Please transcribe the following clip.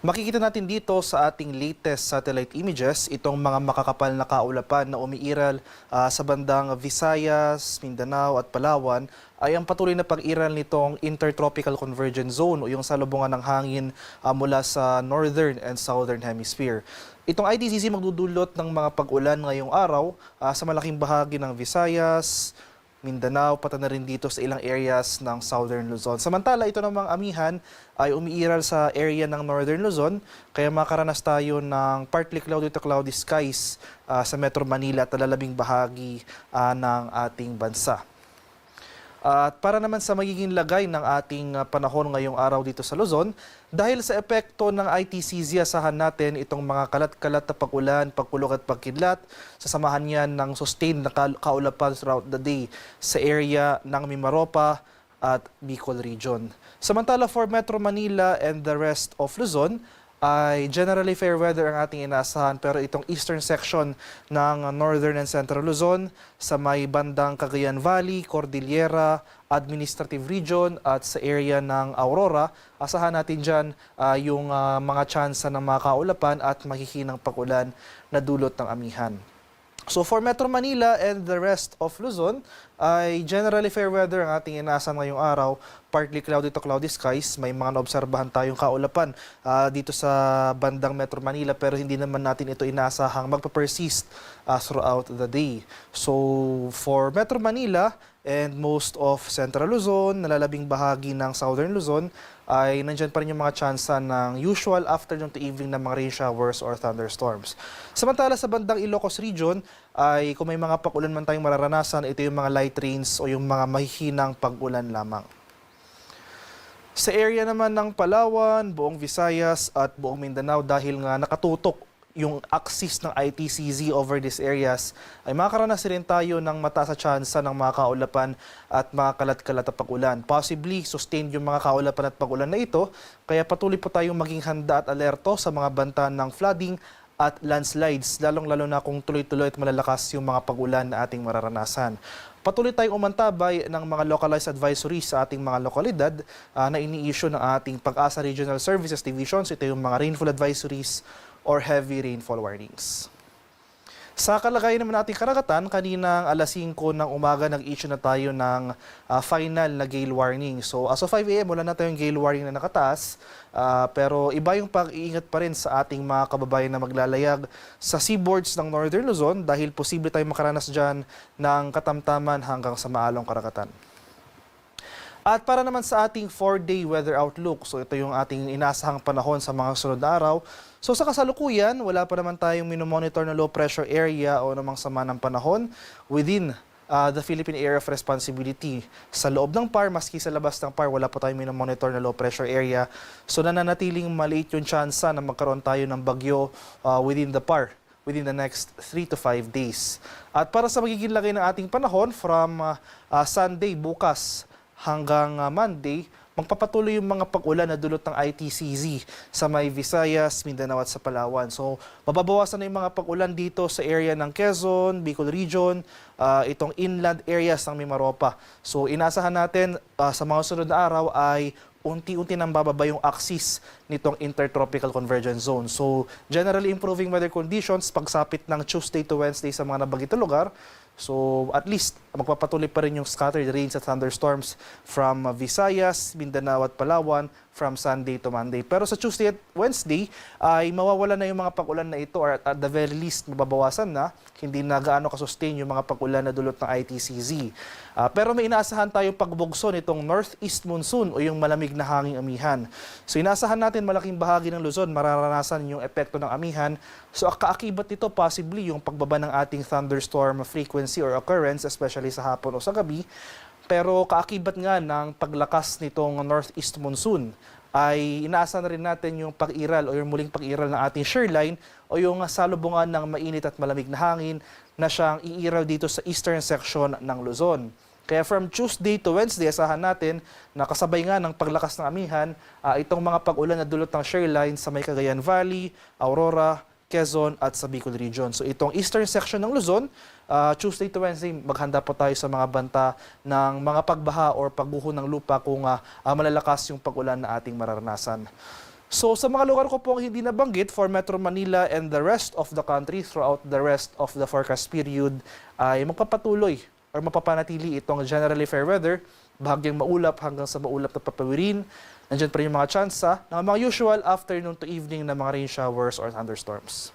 Makikita natin dito sa ating latest satellite images itong mga makakapal na kaulapan na umiiral sa bandang Visayas, Mindanao at Palawan ay ang patuloy na pag-iral nitong Intertropical Convergence Zone o yung salubungan ng hangin mula sa Northern and Southern Hemisphere. Itong ITCZ magdudulot ng mga pag-ulan ngayong araw sa malaking bahagi ng Visayas, Mindanao, pati na rin dito sa ilang areas ng Southern Luzon. Samantala, ito namang amihan ay umiiral sa area ng Northern Luzon, kaya makaranas tayo ng partly cloudy to cloudy skies sa Metro Manila at lalabing bahagi ng ating bansa. At para naman sa magiging lagay ng ating panahon ngayong araw dito sa Luzon, dahil sa epekto ng ITCZ, asahan natin itong mga kalat-kalat na pag-ulan, pagkulog at pagkidlat. Sasamahan yan ng sustained na kaulapan throughout the day sa area ng Mimaropa at Bicol Region. Samantala for Metro Manila and the rest of Luzon, ay generally fair weather ang ating inaasahan, pero itong eastern section ng Northern and Central Luzon sa may bandang Cagayan Valley, Cordillera, Administrative Region at sa area ng Aurora, asahan natin dyan yung mga tsansa ng mga kaulapan at mahihinang pag-ulan na dulot ng amihan. So for Metro Manila and the rest of Luzon, ay generally fair weather ang ating inaasahan ngayong araw. Partly cloudy to cloudy skies. May mga naobserbahan tayong kaulapan dito sa bandang Metro Manila, pero hindi naman natin ito inaasahang magpa-persist throughout the day. So for Metro Manila and most of Central Luzon, nalalabing bahagi ng Southern Luzon, ay nandyan pa rin yung mga tsansa ng usual afternoon to evening na mga rain showers or thunderstorms. Samantala sa bandang Ilocos Region, ay kung may mga pag-ulan man tayong mararanasan, ito yung mga light rains o yung mga mahihinang pag-ulan lamang. Sa area naman ng Palawan, buong Visayas at buong Mindanao, dahil nga nakatutok yung axis ng ITCZ over these areas, ay makakaranas rin tayo ng mataas na tsansa ng mga kaulapan at mga kalat-kalat na pag-ulan. Possibly, sustained yung mga kaulapan at pag-ulan na ito, kaya patuloy po tayong maging handa at alerto sa mga banta ng flooding at landslides, lalong-lalo na kung tuloy-tuloy at malalakas yung mga pag-ulan na ating mararanasan. Patuloy tayong umantabay ng mga localized advisories sa ating mga lokalidad na ini-issue ng ating Pag-asa Regional Services Divisions. Ito yung mga rainfall advisories or heavy rainfall warnings. Sa kalagayan naman nating karagatan, kaninang alas 5 ng umaga nag-issue na tayo ng final na gale warning. So as of 5 AM, wala na tayong gale warning na nakataas, pero iba yung pag-iingat pa rin sa ating mga kababayan na maglalayag sa seaboards ng Northern Luzon dahil posible tayong makaranas dyan ng katamtaman hanggang sa maalong karagatan. At para naman sa ating 4-day weather outlook, so ito yung ating inaasahang panahon sa mga sunod na araw. So sa kasalukuyan, wala pa naman tayong minomonitor na low pressure area o namang sama ng panahon within the Philippine Area of Responsibility. Sa loob ng PAR, maski sa labas ng PAR, wala pa tayong minomonitor na low pressure area. So nananatiling maliit yung tsansa na magkaroon tayo ng bagyo within the PAR within the next 3 to 5 days. At para sa magiging lagay ng ating panahon from Sunday bukas hanggang Monday, magpapatuloy yung mga pag-ulan na dulot ng ITCZ sa may Visayas, Mindanao at sa Palawan. So, mababawasan na yung mga pag-ulan dito sa area ng Quezon, Bicol Region, itong inland areas ng Mimaropa. So, inasahan natin sa mga sunod na araw ay unti-unti nang bababa yung axis nitong Intertropical Convergence Zone. So, generally improving weather conditions pagsapit ng Tuesday to Wednesday sa mga nabanggit na lugar. So, at least, magpapatuloy pa rin yung scattered rains at thunderstorms from Visayas, Mindanao at Palawan from Sunday to Monday. Pero sa Tuesday at Wednesday, ay mawawala na yung mga pag-ulan na ito or at the very least, mababawasan na. Hindi na gaano kasustain yung mga pag-ulan na dulot ng ITCZ. Pero may inaasahan tayong pagbugso nitong northeast monsoon o yung malamig na hanging amihan. So, inaasahan natin malaking bahagi ng Luzon mararanasan yung epekto ng amihan. So, kaakibat nito possibly yung pagbaba ng ating thunderstorm frequency or occurrence, especially sa hapon o sa gabi. Pero kaakibat nga ng paglakas nitong northeast monsoon ay inaasahan na rin natin yung pag-iral o yung muling pag-iral ng ating shoreline o yung salubungan ng mainit at malamig na hangin na siyang iiral dito sa eastern section ng Luzon. Kaya from Tuesday to Wednesday, asahan natin na kasabay nga ng paglakas ng amihan, itong mga pag-ulan na dulot ng shoreline sa may Cagayan Valley, Aurora, Quezon at sa Bicol Region. So itong eastern section ng Luzon, Tuesday to Wednesday, maghanda po tayo sa mga banta ng mga pagbaha or pagguho ng lupa kung malalakas yung pag-ulan na ating mararanasan. So sa mga lugar ko pong hindi nabanggit for Metro Manila and the rest of the country throughout the rest of the forecast period ay magpapatuloy or mapapanatili itong generally fair weather, bahagyang maulap hanggang sa maulap na papawirin. Nandiyan pa rin yung mga tsansa ng mga usual afternoon to evening na mga rain showers or thunderstorms.